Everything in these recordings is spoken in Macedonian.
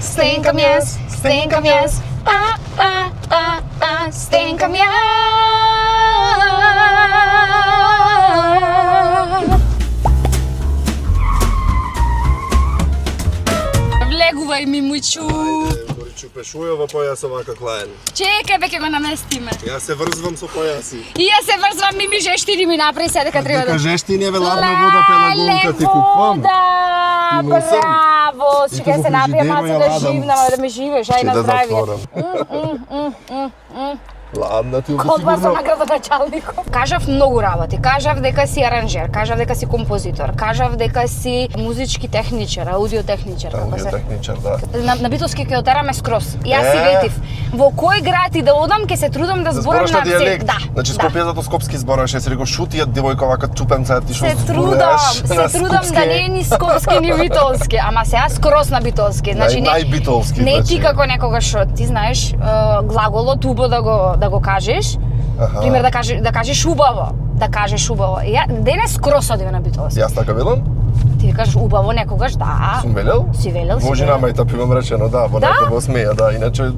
Стенкам јас, стенкам јас, стенкам јас. Влегувај ми, мујчу. Чупешујава појас овака клаен. Чекај, бе, ќе го наместиме. Јас се врзвам со појаси. И јас се врзвам, ми жештини ми направи се дека треба да... Дека жештини е ладна вода пелагонка ти купвам. Вода, браво! Чекај се напија малце да живнам, да ми живеш, ај на здравје. Ладна ти Кодба со наградоначалникот. Кажав многу работи. Кажав дека си аранжер, кажав дека си композитор, кажав дека си музички техничар, аудиотехничар. Аудиотехничар, да. На битолски ќе отераме скроз. Јас си ветив. Во кој град и да одам, ќе се трудам да зборам на диалект. Да. Значи Скопје зато скопски збораш, се рекол шутијат девојка овака тупенца ти што Се трудам да не е ни скопски ни битолски, ама сега скроз на битолски. Значи не најбитолски. Не ти како некогаш што ти знаеш глаголот убо да го кажеш. Пример да кажеш убаво, да кажеш убаво. Денес скроз одиме на битолски. Јас така велам? Ти кажеш убаво некогаш, да. Сум велел? Си велел, Може нама и тапивам речено, да, во некој го смеја, да, иначе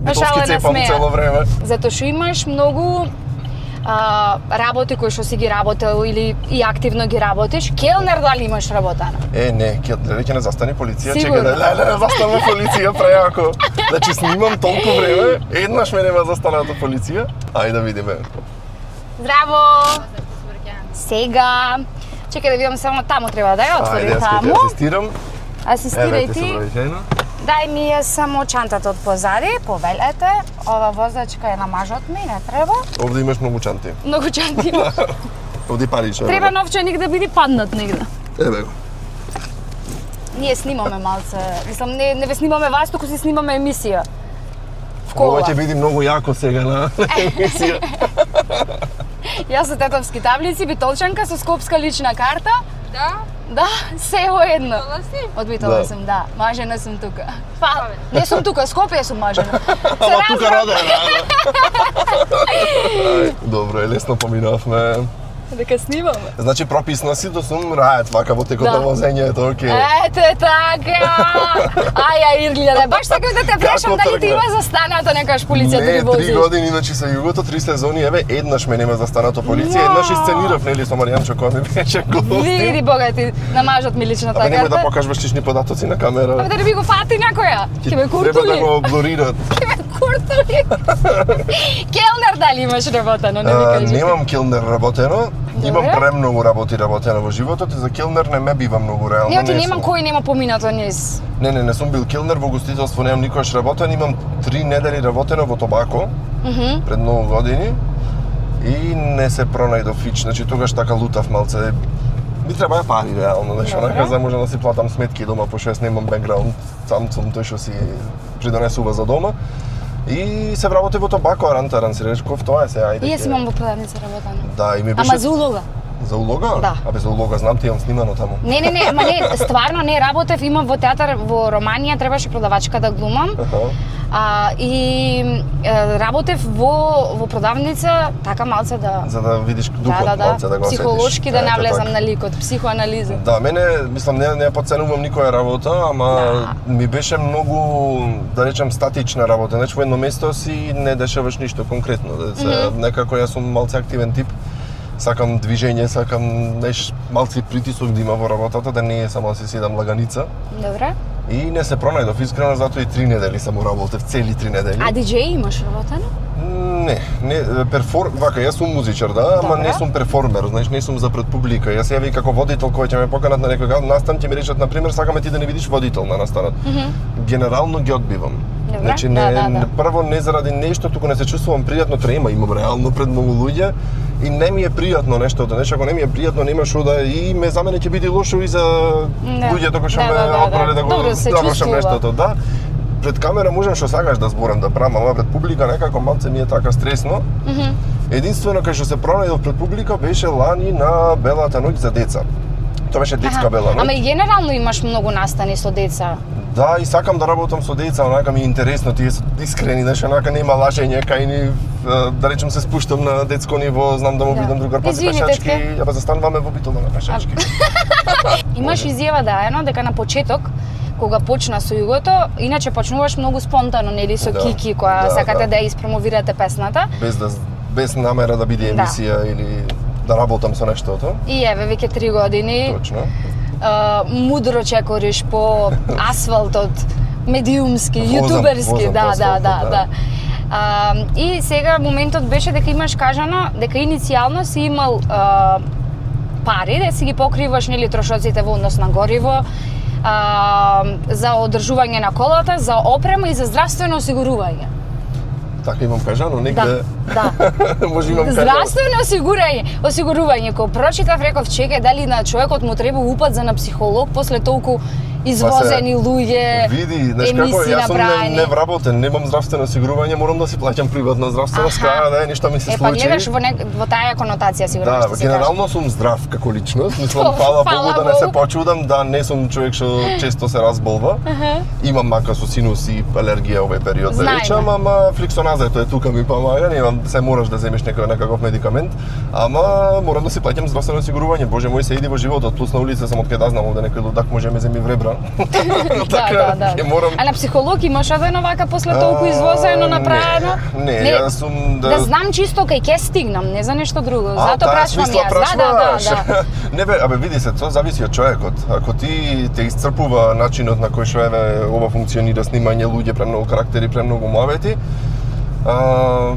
битолски цепам цело време. Затоа што имаш многу работи кои што си ги работел или и активно ги работиш. Келнер дали имаш работано? Не, ќе не застане полиција, Сигурно. чека да не застане полиција преако. Значи снимам толку време, еднаш ме нема застаната полиција. Ајде да видиме. Здраво! Сега, чекај да видам само таму треба да ја отвори Ајде, таму. јас асистирам. Асистирај ти. Дај ми ја само чантата од позади, повелете. Ова возачка е на мажот ми, не треба. Овде имаш многу чанти. Многу чанти имаш. Овде париче. Треба новчаник да биде паднат негде. Еве го. Ние снимаме малце. Мислам, не ве снимаме вас, туку си снимаме емисија. Ова ќе биде многу јако сега на емисија. Јас со тетовски таблици, битолчанка со скопска лична карта. Да? Да, се во едно. Битола си? Од Битола сум, да. Мажена сум тука. Не сум тука, Скопје сум мажена. Ама тука родена. Добро, е лесно поминавме. Дека снимаме. Значи прописно си да сум рајат вака во текот на возењето, окей. Ете така! Ај, Ирлијане, баш сакам да те прашам дали ти има застанато некаш полиција да Не, ги вози. 3 години, значи со југото, 3 сезони, еве, еднаш ме нема застанато полиција, еднашисценирав, нели, со Маријанчо кој ми беше гости. Види богати, на мажот ми личната Абе, немој да карта. покажуваш лични податоци на камера. Абе, да не би го фати некоја. Ќе ме Треба да куртули. го блорират. Ќе ме куртули. Келнер дали имаш работено, не ми кажеш. Немам келнер работено. Имам премногу работи работено во животот и за келнер не ме бива многу реално. Не, ти немам кој нема поминато низ. Не сум бил келнер во гостителство, немам никогаш работен, имам 3 недели работено во Тобако, пред многу години, и не се пронајдов фич, значи тогаш така лутав малце. Ми требаја пари реално, нешто онака за да можам да си платам сметки дома, пошто јас немам бекграунд, сам сум тој што си придонесува за дома. И се вработи во Тобако, арантаран си речков, тоа е се, ајде. И јас имам во продавница работено. Да, и ми беше... Ама за улога. За улога? Да. Абе, за улога знам, ти имам снимано таму. Не, ама не, стварно не работев, имам во театар во Романија, требаше продавачка да глумам. И работев во продавница, така малце да... За да видиш духот малце, да го осетиш. Психолошки да навлезам на ликот, психоанализа. Да, мене, мислам, не подценувам никоја работа, ама ми беше многу, да речем, статична работа. Значи, во едно место си не дешаваш ништо конкретно. Некако јас сум малце активен тип. Сакам движење, сакам малци притисок да има во работата, да не е само да си седам лаганица. Добре. И не се пронајдов, искрено, затоа и 3 недели само работев, цели 3 недели. А диџеј имаш работено? Не, вака, јас сум музичар, да, ама не сум перформер, значи не сум за пред публика. Јас јави како водител кој ќе ме поканат на некој настан, ќе ми речат, например, сакаме ти да не видиш водител на настанот. Генерално ги одбивам. Значи, прво не заради нешто, туку не се чувствувам пријатно, трема имам реално пред многу луѓе и не ми е пријатно нешто, ако не ми е пријатно, нема што да и за мене ќе биде лошо и за луѓето кои што ме одбрале да го завршам нештото, да. Пред камера можам што сакаш да зборам, да правам, ама пред публика некако малце ми е така стресно. Единствено кај што се пронајдов пред публика беше лани на Белата ноќ за деца. Тоа беше детска бела ноќ. Ама и генерално имаш многу настани со деца. Да, и сакам да работам со деца, онака ми е интересно, тие се искрени, знаеш, онака нема лажење, кај ни, да речем, се спуштам на детско ниво, знам да му видам другар пати пешачки, абе застануваме во Битола на пешачки. Имаш изјава даено дека на почеток, кога почна со југото, иначе почнуваш многу спонтано, нели, со Да. Кики, која сакате да да испромовирате песната. без намера да биде емисија или да работам со нештото. И еве, веќе 3 години, Точно. мудро чекориш по асфалтот, медиумски, јутуберски, возам по асфалтот, да. И сега моментот беше дека имаш кажано дека иницијално си имал пари да си ги покриваш, нели, трошоците во однос на гориво, за одржување на колата, за опрема и за здравствено осигурување. Така имам кажано, негде. Да. Може имам кажано. Здравствено осигурување, кога прочитав реков, чекај, дали на човекот му треба упат за на психолог после толку извозени луѓе, Види, знаеш како, емисии јас сум направени. невработен, немам здравствено осигурување, морам да си плаќам приватно здравствено, скаја да ништо ми се Па случи. гледаш во таа конотација сигурно Да, што се каже. генерално сум здрав како личност, мислам, фала Богу да не се почудам, да не сум човек што често се разболва. Имам мака со синус и алергија овој период, да Знаеме. речам, ама фликсоназето е тука ми помага, немам, се мораш да земеш некаков медикамент, ама морам да си плаќам здравствено осигурување. Боже мој, се иди во животот, плюс на улица сам од кај да знам овде некој лудак може ме земи вребра. Да. ќе морам. А на психолог имаш одено вака после толку извозено направено? Не, јас сум Да знам чисто кај ќе стигнам, не за нешто друго. Затоа прашувам јас. Да. Не бе, абе види се, тоа зависи од човекот. Ако ти те исцрпува начинот на кој што еве ова функционира, снимање луѓе, премногу карактери, премногу муавети,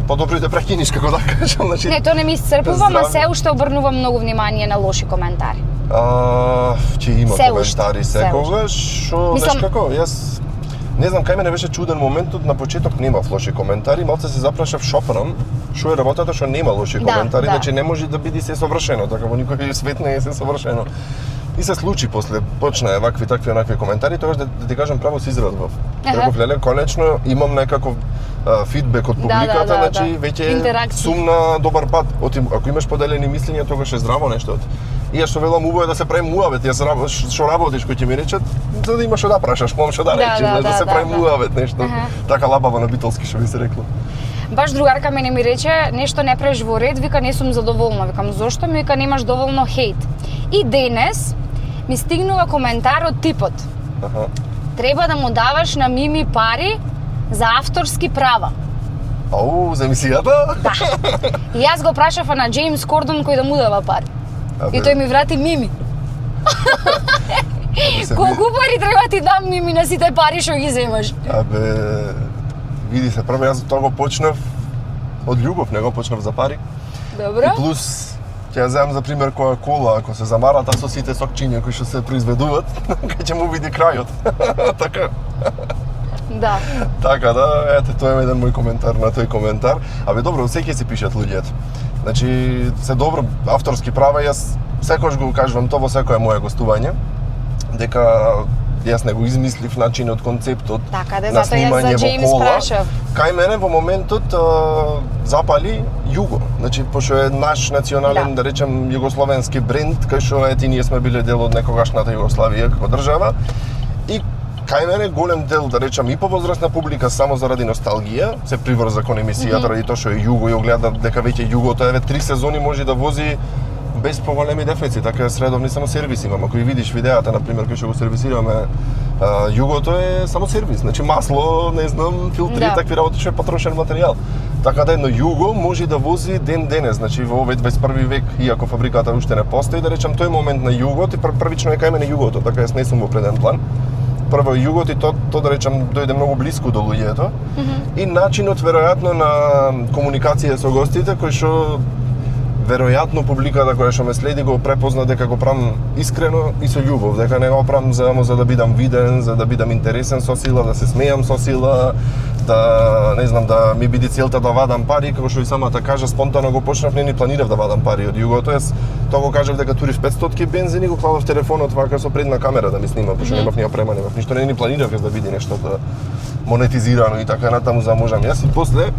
подобро да прекиниш, како да кажам, значи. Не, тоа не ми исцрпува, ама се уште обрнувам многу внимание на лоши коментари. Ќе има Се коментари уште, секогаш, што Мислам- знаеш како, јас не знам, кај мене беше чуден моментот, на почеток немав лоши коментари, малце се запрашав шо правам, што е работата што нема лоши коментари, да. значи не може да биде се совршено, така во никој свет не е се совршено. И се случи после, почна вакви такви онакви коментари, тогаш да ти кажам право се израдвав. Реков, леле, конечно имам некаков фидбек од публиката, значи веќе Интеракција. сум на добар пат. Ако имаш поделени мислења, тогаш е здраво нештото. И ја што велам, убаво е да се правим муавет, јас што работиш кој ќе ми речат, за да имаш што да прашаш, мом што да речеш, да се правим муавет нешто. Така лабаво на битолски што би се рекло. Баш другарка мене ми рече, нешто не правиш во ред, вика не сум задоволна. Викам зошто? Ми вика немаш доволно хейт. И денес ми стигнува коментар од типот. Треба да му даваш на Мими пари за авторски права. Ау, за емисијата? Да. И јас го прашав на Джеймс Кордон кој да му дава пари. И тој ми врати Мими. Колку пари треба ти дам, Мими, на сите пари што ги земаш? Абе, види се, прво јас тоа го почнав од љубов, не го почнав за пари. Добро. И плюс, ќе ја земам за пример Кока-Кола, ако се замарата со сите сокчиња кои што се произведуваат, кај ќе му види крајот. Така. Да. Така да, ете, тоа е еден мој коментар на тој коментар. Абе, добро, секој си пишат луѓето. Значи, се добро, авторски права, јас секојаш го кажувам тоа во секое мое гостување, дека јас не го измислив начинот, концептот Така да, на затоа јас снимање за во Джеймс кола. прашав. Кај мене во моментот запали Југо. Значи, пошто е наш национален, да речем, југословенски бренд, кај што ете ние сме биле дел од некогашната Југославија како држава. И кај мене голем дел, да речам, и повозрастна публика само заради носталгија, се приврза кон емисијата, ради тоа што е Југо и огледа дека веќе Југото еве 3 сезони може да вози без поголеми дефицит, така е средовни само сервиси имам. Ако видиш видеата, например, кој што го сервисираме, Југото е само сервис, значи масло, не знам, филтри, такви работи што е потрошен материјал. Така да едно Југо може да вози ден денес, значи во овој 21 век, иако фабриката уште не постои, да речем тој момент на Југот и првично е кај мене Југото, така јас не сум во преден план. Прво Југот и тоа да речем дојде многу блиску до луѓето. И начинот веројатно на комуникација со гостите кој што веројатно публиката која што ме следи го препозна дека го правам искрено и со љубов, дека не го правам за да бидам виден, за да бидам интересен со сила, да се смејам со сила, да не знам да ми биде целта да вадам пари, како што и самата кажа, спонтано го почнав, не ни планирав да вадам пари од Југото. Јас тоа го кажав дека турив 500 бензин и го кладов телефонот вака со предна камера да ми снима, пошто немав ни опрема, немав ништо, не ни планирав да биде нешто да монетизирано и така натаму за можам. Јас и после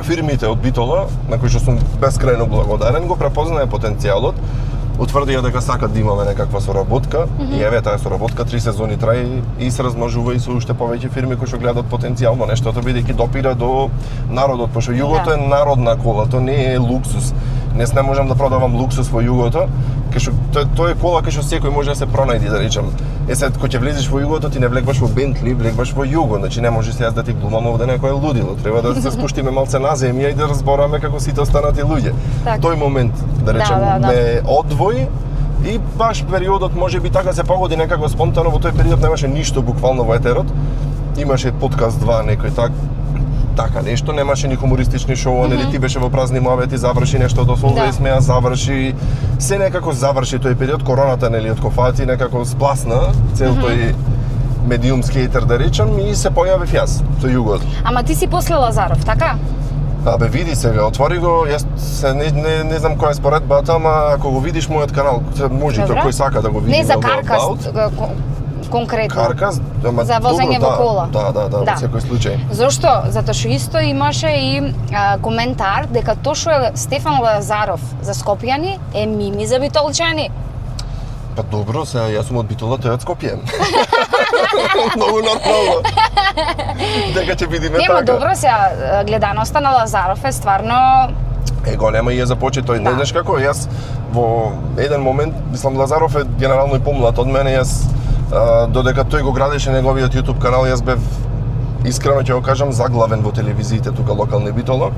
фирмите од Битола, на кои што сум бескрајно благодарен, го препознае потенцијалот, утврдија дека сакат да имаме некаква соработка и еве таа соработка 3 сезони трае и се размножува и со уште повеќе фирми кои што гледат потенцијал во нештото, бидејќи допира до народот, пошто Југото е народна кола, тоа не е луксус. Не можам да продавам луксус во Југото, кај што тоа е кола кај што секој може да се пронајде, да речем. Сега, кога ќе влезеш во југото, ти не влегваш во Бентли, влегваш во југо, значи не можеш сега да ти глумам овде некое лудило. Треба да се спуштиме малце на земја и да разбораме како сите останати луѓе. Так. Тој момент, да речем, Да. ме одвои и баш периодот можеби така се погоди некако спонтано, во тој период немаше ништо буквално во етерот. Имаше подкаст 2 некој така нешто, немаше ни хумористични шоу, нели ти беше во празни муабети, заврши нешто од Осолвеј смеа, заврши, се некако заврши тој период, короната нели од кофати некако спласна цел тој медиумски етер да речам и се појавив јас со југот. Ама ти си после Лазаров, така? Абе види сега, отвори го, јас се не знам која е споредбата, ама ако го видиш мојот канал, може Добра. тој кој сака да го види. Не за да го Каркас, about. конкретно. Каркас, ама За возење добро, во кола. Да, во секој случај. Зошто? Затоа што исто имаше и коментар дека тоа што е Стефан Лазаров за Скопјани е мими за битолчани. Па добро, сега јас сум од Битола, тој од Скопје. Многу нормално. Дека ќе видиме така. Нема добро сега гледаноста на Лазаров е стварно Го нема и ја започи тој. Не знаеш како, јас во еден момент, мислам Лазаров е генерално и помлад од мене, јас додека тој го градеше неговиот YouTube канал, јас бев искрено ќе го кажам заглавен во телевизиите тука локални Битола.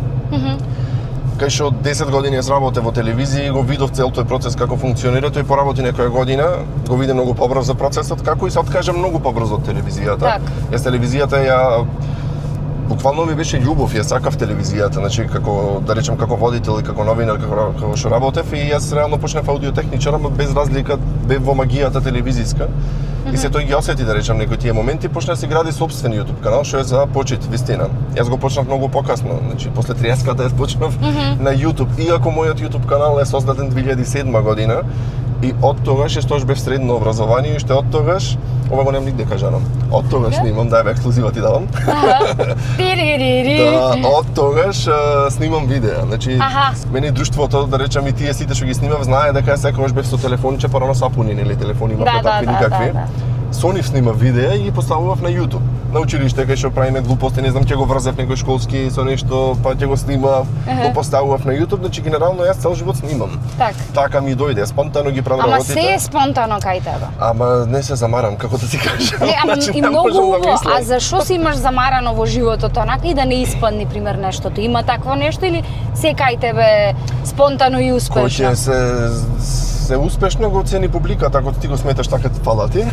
Кај што од 10 години јас работев во телевизија и го видов цел тој процес како функционира, тој поработи некоја година, го види многу побрзо процесот, како и се откажа многу побрзо од телевизијата. Так. Јас телевизијата ја буквално ми беше љубов, јас сакав телевизијата, значи како да речем како водител и како новинар како што работев и јас реално почнав аудиотехничар, ама без разлика бев во магијата телевизиска. И се тој ги осети да речем некои тие моменти, почна да си гради сопствен YouTube канал што е за почит, вистина. Јас го почнав многу покасно, значи после 30-ката јас почнав на YouTube, иако мојот YouTube канал е создаден 2007 година. И од тогаш, јас бев средно образование и уште од тогаш, ова го немам нигде кажано. Од тогаш снимам, дај ексклузива ти давам. Да, од тогаш снимам видеа. Значи, мене друштвото, да речам и тие сите што ги снимав, знае дека секогаш бев со телефонче, порано сапуни, нели, телефони имавме такви никакви. Со нив снимав видеа и ги поставував на YouTube. На училиште кај што правиме глупости, не знам, ќе го врзев некој школски со нешто, па ќе го снимав, го поставував на YouTube, значи генерално јас цел живот снимам. Така ми дојде, спонтано ги правам работите. Ама се е спонтано кај тебе. Ама не се замарам, како да ти кажам. Не, ама значи, и многу убаво. А зашо си имаш замарано во животот онака и да не испадне пример нештото? Има такво нешто или се кај тебе спонтано и успешно? Кој се успешно го оцени публиката, ако ти го сметаш така фала ти.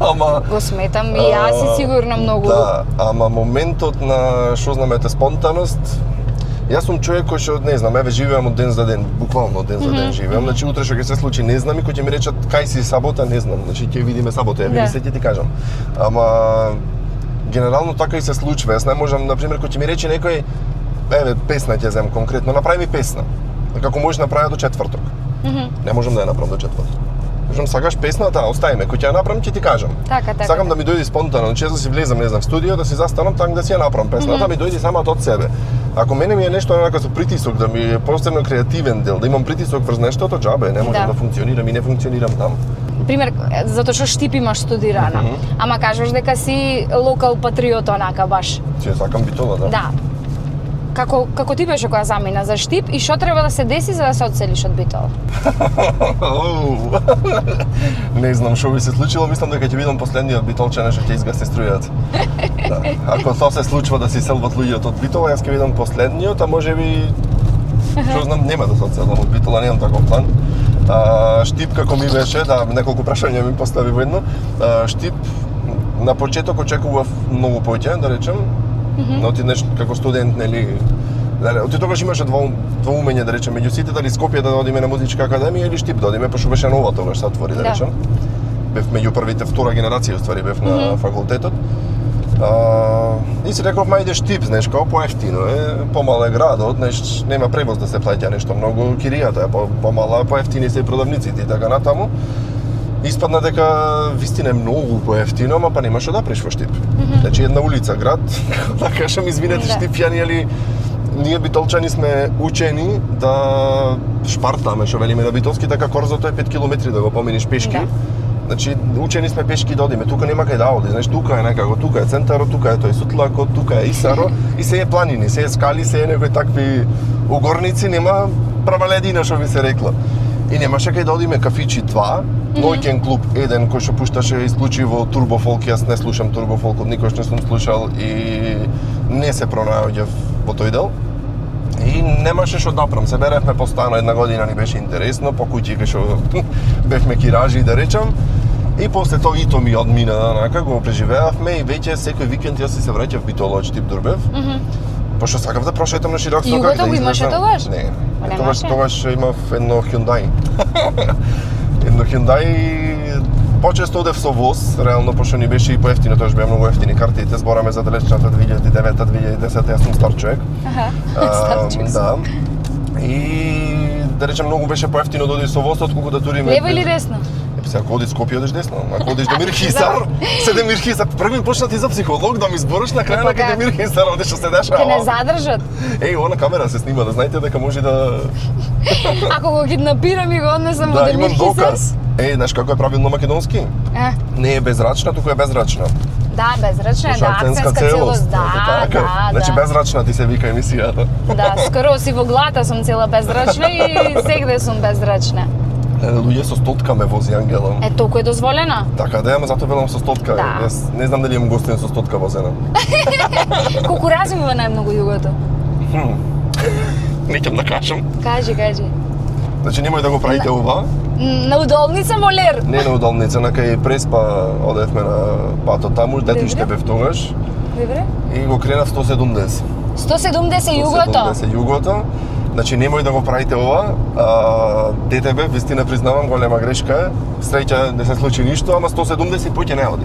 Ама го сметам и јас и сигурно многу. Да, ама моментот на што знамете спонтаност, јас сум човек кој што не знам, еве живеам од ден за ден, буквално од ден за ден живеам. Значи утре што ќе се случи не знам и кој ќе ми речат кај си сабота не знам. Значи ќе видиме сабота, еве се ќе ти кажам. Ама генерално така и се случува. Јас не можам, на пример, кој ќе ми рече некој еве песна ќе земам конкретно, направи ми песна. Како можеш направи до четврток. Не можам да ја направам до четврток. Можам сакаш песната, остави ме, кој ќе ја направам ќе ти кажам. Така. Сакам да ми дојде спонтано, значи да си влезам, не знам, в студио, да си застанам таму да си ја направам песната, ми дојде самата од себе. Ако мене ми е нешто онака со притисок, да ми е посебно креативен дел, да имам притисок врз нештото, џабе, не можам да функционирам и не функционирам таму. Пример, затоа што Штип имаш студирано, ама кажеш дека си локал патриот онака баш. Си сакам Битола, да. Да. Како ти беше кога замина за Штип и што треба да се деси за да се одселиш од Битола? Не знам што би се случило, мислам дека ќе бидам последниот битолчанин што ќе изгаси струјата. Да. Ако тоа се случува да се иселват луѓето од Битола, јас ќе бидам последниот, а можеби што знам, нема да се одселам од Битола, немам таков план. Штип како ми беше, да, неколку прашања ми постави во едно. Штип на почеток очекував многу поќе, да речем. Но ти нешто како студент, нели, ти тогаш имаше двоумење, да речем, меѓу сите дали Скопје да одиме на музичка академија или Штип да одиме, пошто беше нова тогаш се отвори, да речем. Бев меѓу првите, втора генерација, уствари, бев на факултетот. И си реков, мајде Штип, знаеш, као поевтино е, помал е градот, знаеш, нема превоз да се плаќа нешто многу, киријата е помала, поевтини се и продавниците и така натаму. Испадна дека вистина е многу поевтино, ама па нема што да преш во Штип. Значи една улица, град, да кажам, извинете Штипјани, али ние битолчани сме учени да шпартаме, што велиме на битолски, така корзото е 5 километри да го поминиш пешки. Значи, учени сме пешки да одиме, тука нема кај да оди, знаеш, тука е некако, тука е центарот, тука е тој Сутлакот, тука е Исаро, и се е планини, се е скали, се е некои такви угорници, нема права ледина, што би се рекла. И немаше кај да одиме кафичи 2, Ноќен клуб еден кој што пушташе исклучиво турбофолк, јас не слушам турбофолк, никош не сум слушал и не се пронаоѓав во тој дел. И немаше што да направам, се беревме постојано, една година ни беше интересно, по куќи кај што бевме киражи да речам. И после тоа ито ми одмина, онака го преживеавме и веќе секој викенд јас се враќав битолоч тип Дурбев. Пошто сакав да прошетам на широк стокак. Југото го имаше тогаш? Не. Тогаш имав едно Hyundai. Едно Hyundai, почесто одев со воз, реално, пошто ни беше и поевтино, тоа беа многу ефтини картите, збораме за далечната 2009-2010, јас сум стар човек. Стар човек. Да. И да речем многу беше поевтино да оди со воз, отколку да туриме. Лево или десно? Сега ако одиш Скопје, одиш десно. Ако одиш до Мирхисар, седе Мирхисар. Први почна ти за психолог да ми збориш на крај на каде Мирхисар, оде што се дешава. Ке не задржат. Она камера се снима, да знаете дека може да... Ако го киднапирам и го однесам во Да, имам Демирхисар. доказ. Знаеш како е правилно македонски? Не е безрачна, туку е безрачна. Да, безрачна е, да, акцентска целост, да. Значи безрачна ти се вика емисијата. Да, скоро си во глата сум цела безрачна и сегде сум безрачна. Луѓе со стотка ме вози Ангела. Толку е дозволено? Така да, ама затоа велам со стотка. Да. Јас не знам дали имам гостин со стотка возена. Колку развива најмногу југото? Не ќе да кажам. Кажи. Значи немој да го правите ова. На удолница Молер. Не на удолница, на кај Преспа одевме на патот таму, дето и бев тогаш. Добре. И го кренав 170. 170 југото? 170 југото. Значи немој да го правите ова. Дете бев, вистина признавам, голема грешка е. Среќа не се случи ништо, ама 170 поќе не оди.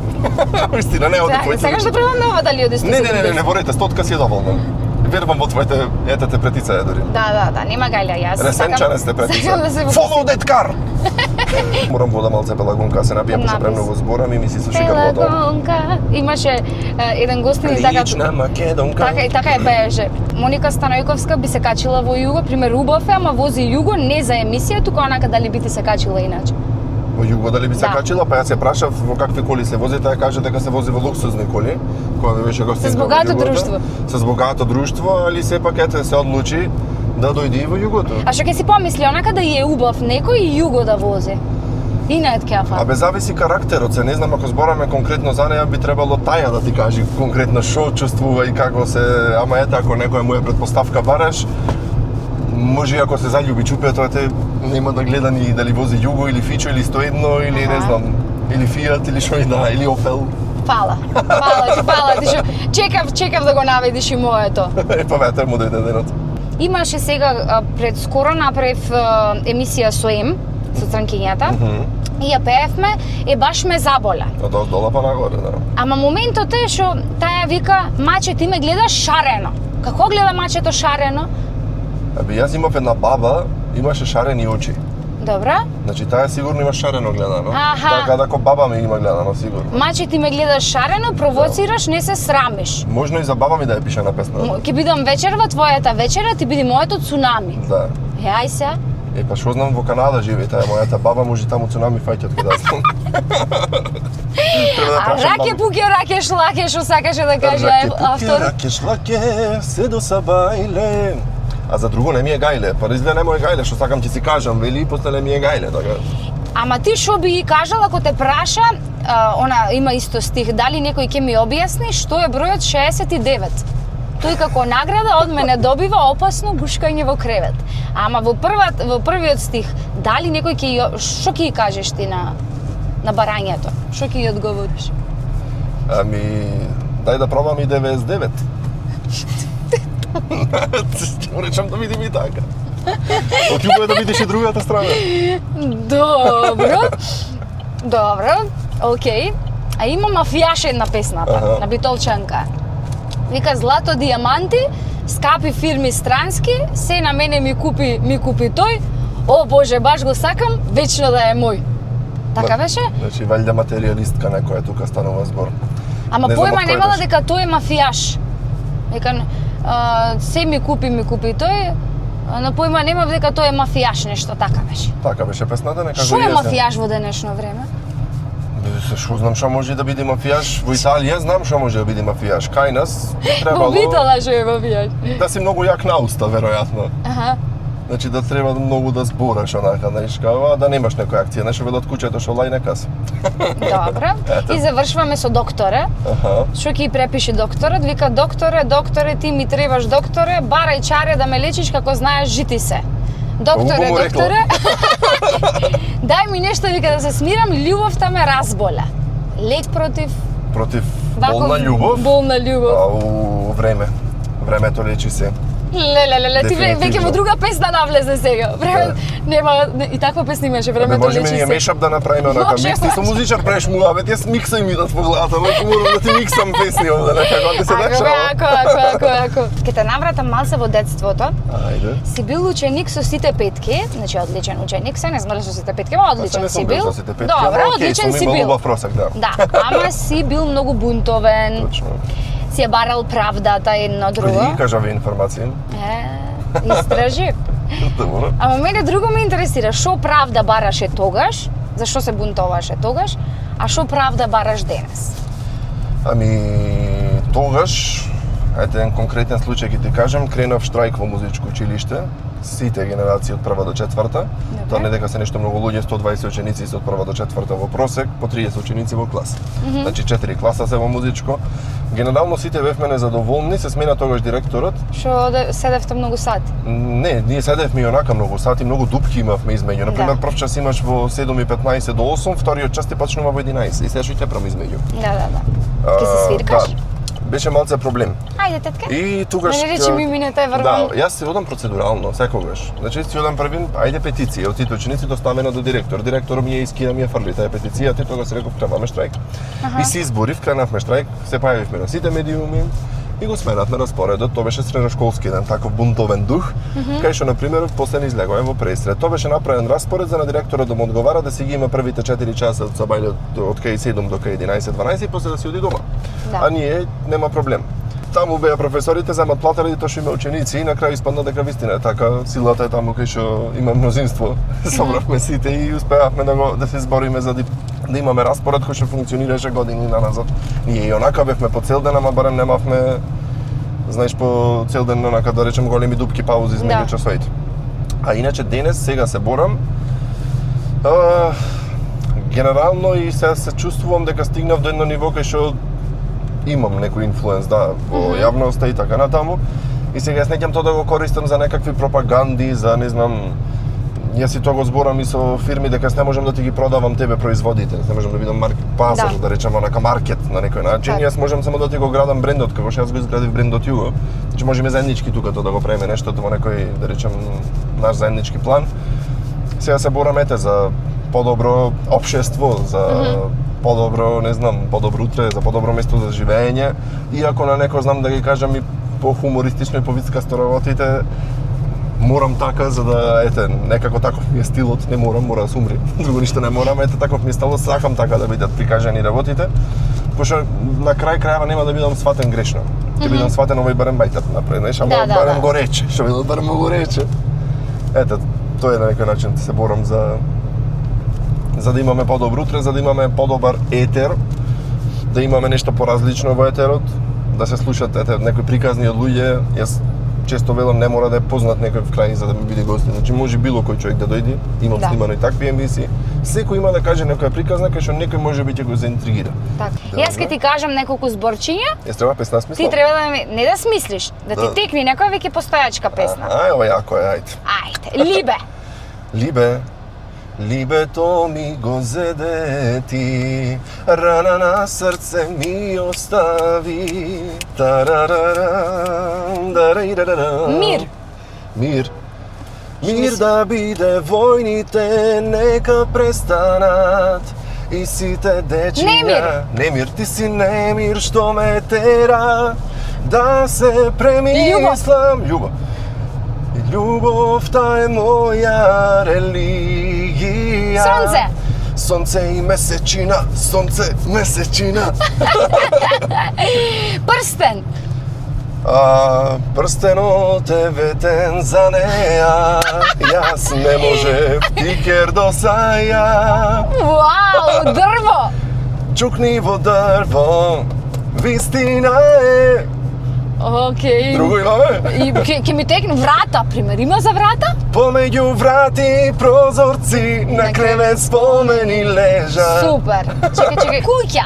Вистина не оди поќе. Сакаш да пробам нова дали оди 170? Не борете, стотка си е доволна. Вербам во твоите, етете претица е дори. Да, нема гајле, јас Ресенчане сте претица. Сакам да се Follow that car! Морам вода малце пелагонка, се напијам, пошто премногу зборам и ми си суши вода. Пелагонка. Имаше еден гостин и така... Лична македонка. Така е пееше. Моника Станојковска би се качила во Југо, пример убав е, ама вози Југо не за емисија, туку онака дали би ти се качила иначе. Во Југо дали би се Да. качила, па јас се прашав во какви коли се вози, таа каже дека се вози во луксузни коли, која ми беше гостинка. С богато друштво. С богато друштво, али сепак ете се одлучи да дојде и во Југото. А што ќе си помисли, онака да е убав некој и Југо да вози? И на кафа. Абе зависи карактерот се, не знам ако збораме конкретно за неја би требало таја да ти каже конкретно што чувствува и како се, ама ете ако некоја му е предпоставка бараш, може и ако се заљуби чупето, ете нема да гледа ни дали вози Југо или Фичо или 101 или не знам, или Фиат или што и да, или Опел. Фала ти што чекав да го наведиш и моето. Па ветер му дојде денот. Имаше сега пред скоро направив емисија со Ем, со црнкињата. И ја пеевме, баш ме заболя. Од дола па нагоре, да. Ама моментот е што таја вика, маче ти ме гледаш шарено. Како гледа мачето шарено? Абе јас имав една баба, имаше шарени очи. Добра. Значи таа сигурно има шарено гледано. Аха. Така да ко баба ми има гледано сигурно. Маче ти ме гледаш шарено, провоцираш, не се срамиш. Можно и за баба ми да ја пише на песна. Ќе бидам вечерва, твојата вечера, ти биде моето цунами. Да. Ај се. Па што знам во Канада живее таа мојата баба, може таму цунами фаќат кога знам. А раке пуке, раке шлаке, што сакаше да каже автор. Раке шлаке, се до сабајле. А за друго не ми е гајле, па изгледа не му е гајле, што сакам ти си кажам, вели и после не ми е гајле, така. Ама ти што би ги кажал ако те праша, она има исто стих, дали некој ќе ми објасни што е бројот 69? Тој како награда од мене добива опасно гушкање во кревет. Ама во првиот стих, дали некој што ќе ги кажеш ти на барањето? Што ќе ги одговориш? Ами, дај да пробам и 99. Ќе му речам да видим и така. Оклюбува да видиш и другата страна. Добро, окей. А има мафијаш една песната, на Битолчанка. Вика злато, дијаманти, скапи фирми странски, се на мене ми купи тој. О Боже, баш го сакам, вечно да е мој. Така беше? Значи, валјда материјалистка некоја тука станува збор. Ама појма немала дека тој е мафијаш. Века, се ми купи тој, но појма нема дека тој е мафијаш, нешто така беше. Така беше песната, некако Што е мафијаш во денешно време? Што знам што може да биде мафијаш, во Италија знам што може да биде мафијаш. Кај нас би требало... Во Битола што е мафијаш. Да си многу јак на уста, веројатно. Аха. Значи да треба многу да збораш онака, знаеш, као, да немаш некоја акција, знаеш, вели од куќата шо лај некас. Добро. Ето. И завршуваме со докторе. Аха. Што ќе препише докторот? Вика, докторе, ти ми требаш докторе, барај чаре да ме лечиш како знаеш жити се. Докторе, Убаво рекла. докторе. Дај ми нешто, вика, да се смирам, љубовта ме разболя. Лек против Против ваков болна љубов, Болна љубов. а у време. Времето лечи се. Леле, ти Дефинитивно. веќе во друга песна навлезе сега. Време нема и таква песна имаше, времето Можеме лечи ние се. мешап да направиме онака Може, микс. Ти со може. музичар правиш муавет, јас миксам ми да по главата, но ќе морам да ти миксам песни овде, некако ти се дешава. Ако. Ке те навратам малце во детството. Ајде. Си бил ученик со сите петки, значи одличен ученик, се не знам дали со сите петки, но одличен си бил. Добро, одличен си бил. Имал убав просек, да. Да, ама си бил многу бунтовен, Точно. си ја барал правдата едно друго. Кој кажа ви информации? Истражи. Добро. Ама мене друго ме интересира, шо правда бараше тогаш, зашо се бунтоваше тогаш, а шо правда бараш денес? Ами, тогаш, ајде еден конкретен случај ќе ти кажам, кренав штрајк во музичко училиште, сите генерации од прва до четврта. Тоа не дека се нешто многу луѓе, 120 ученици се од прва до четврта во просек, по 30 ученици во клас. Значи 4 класа се во музичко. Генерално сите бевме незадоволни, се смена тогаш директорот. Шо седевте многу сати? Не, ние седевме и онака многу сати, многу дупки имавме измеѓу. Например, прв час имаш во 7:15 до 8, вториот час ти почнува во 11 и сега што ќе правам измеѓу. Да. Ке се свиркаш? Да. Беше малце проблем. Ајде, тетка. И тогаш Не речи ми минете врвам. Да, јас се одам процедурално секогаш. Значи си одам првин, ајде петиција од сите ученици доставена до директор. Директорот ми ја искина, ми ја фрли таа петиција, ти тогаш реков кренавме штрајк. И се изборив, кренавме штрајк, се појавивме на сите медиуми и го сменавме распоредот. Тоа беше средношколски еден таков бунтовен дух, кај што на пример после не излегуваме во пресред. Тоа беше направен распоред за на директорот да му одговара да си ги има првите 4 часа од сабајле од кај 7 до кај 11-12 и после да си оди дома. Да. А ние нема проблем. Таму беа професорите, земат плата ради тоа што има ученици и на крај испадна дека вистина е така, силата е таму кај што има мнозинство. Собравме сите и успеавме да се збориме за да имаме распоред кој што функционираше години наназад. Ние и онака бевме по цел ден, ама барем немавме, знаеш, по цел ден онака да речем големи дупки паузи измеѓу часовите. А иначе денес сега се борам. Генерално и сега се чувствувам дека стигнав до едно ниво кај што имам некој инфлуенс, да, во јавноста и така натаму. И сега јас неќам тоа да го користам за некакви пропаганди, за не знам, јас си тоа го зборам и со фирми дека јас не можам да ти ги продавам тебе производите, не можам да бидам пазар, да речеме онака маркет на некој начин. Јас можам само да ти го градам брендот, како што јас го изградив брендот Југо. Значи можеме заеднички тука тоа да го правиме нештото во некој, да речем, наш заеднички план. Сега се борам ете за подобро општество, за подобро, не знам, подобро утре, за подобро место за живење. Иако на некој знам да ги кажам и по хумористично и по вицкасто работите, морам така за да ете некако таков ми е стилот, не мора да се умри. Друго ништо не морам, ете таков ми е стилот, сакам така да бидат прикажани работите. Пошто на крај крајава нема да бидам сватен грешно. Ќе бидам сватен овој барем бајтат напред, знаеш, ама барем го рече, што бидам барем го рече. Ете, тоа е на некој начин се борам за да имаме подобро утре, за да имаме подобар етер, да имаме нешто поразлично во етерот, да се слушат некои приказни од луѓе. Јас често велам не мора да е познат некој в крај за да ми биде гостин. Значи може било кој човек да дојде, имам снимано и такви емисии. Секој има да каже некоја приказна кај што некој може би ќе го заинтригира. Така. Јас ќе ти кажам неколку зборчиња. Јас треба песна смислам. Ти треба да не да смислиш, да ти текне некоја веќе постојачка песна. Ова јако е, ајде. Ајде, Либе. Либе. Либето ми го зеде ти, рана на срце ми остави. Мир. Мир. Мир да биде, војните нека престанат и сите дечиња. Немир. Немир, ти си немир што ме тера да се премислам. Љубов. Љубовта е моја религија. Сонце. Сонце и месечина, сонце, месечина. Прстен. Прстенот е ветен за неа, јас не можев ти кер досаја. Вау, дрво. Чукни во дрво, вистина е, Океј. Друго имаме? И ќе ми текне врата, пример. Има за врата? Помеѓу врати, прозорци, на кревет спомени лежа. Супер. Чекај. Куќа.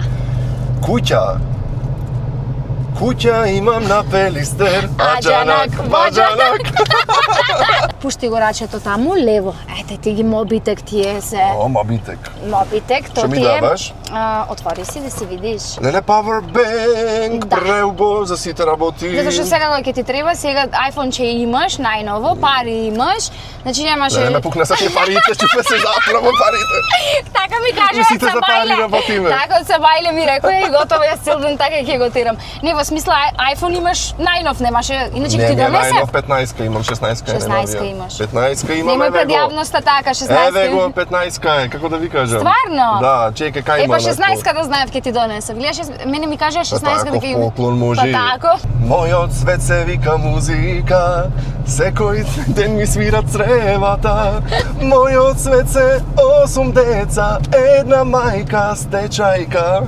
Куќа. Куќа имам на Пелистер, аџанак, баџанак. Пушти го рачето таму, лево. Ете ти ги мобитек тие се. О, мобитек. Мобитек, то Што ми ти е... даваш? Отвори си да си видиш. Леле Powerbank, Да. преубо за сите работи. Затоа што сега кога ќе ти треба, сега iPhone ќе имаш, најново, пари имаш, значи немаше... Не ме пукна са тие парите, чупе се заправо парите. Така ми кажа Мислите од за пари Сабајле. работиме. Така од Сабајле ми рекоа и готово, јас цел ден така ќе го тирам. Не, во смисла iPhone имаш најнов, немаше, иначе ќе ти донесе. најнов 15-ка имам, 16-ка е 16-ка имаш. 15-ка имам, Немој еве пред го. јавноста така, 16-ка. Еве го, 15-ка е, како да ви кажам. Стварно? Да, чекај, кај Е, има па 16-ка да знаев ќе ти донесе. Гледаш, мене ми кажа 16-ка Па дека тако, поклон може. Па тако. Мојот свет се вика музика, секој ден ми свират цревата. Мојот свет се 8 деца, една мајка стечајка.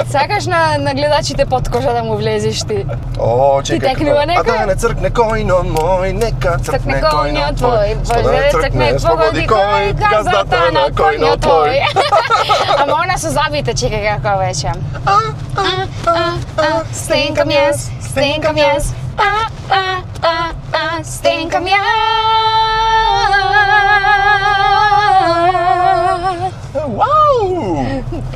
Сакаш на гледачите под кожа да му влезеш ти. О, чекај. текнува некој? А да не цркне којно мој, нека цркне којно твој. Боже, да цркне, погоди кој, газдата на којно твој. Ама она со забите, чекај како вече. Стенкам јас, стенкам јас, стенкам јас. Вау!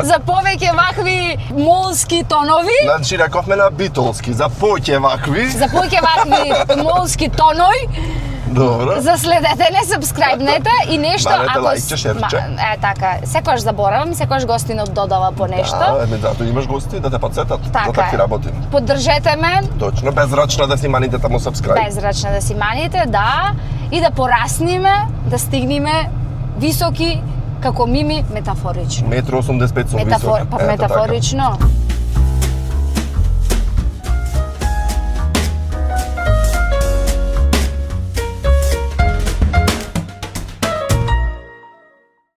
За повеќе вакви молски тонови, Значи, рековме на битолски, за поќе вакви. за повеќе вакви молски тонови, Добро. заследете не, сабскрајбнете и нешто Барете ако... лајкче, шерче. Така, секојаш заборавам и секојаш гостинот додава по нешто. Да, затоа имаш гости да те подсетат. Така За такви е. работи. Поддржете ме, Точно, безрачно да си маните таму subscribe. безрачно да си маните, да, и да порасниме, да стигнеме високи како мими метафорично. Метро 85 сум Па висок. Ето така. метафорично.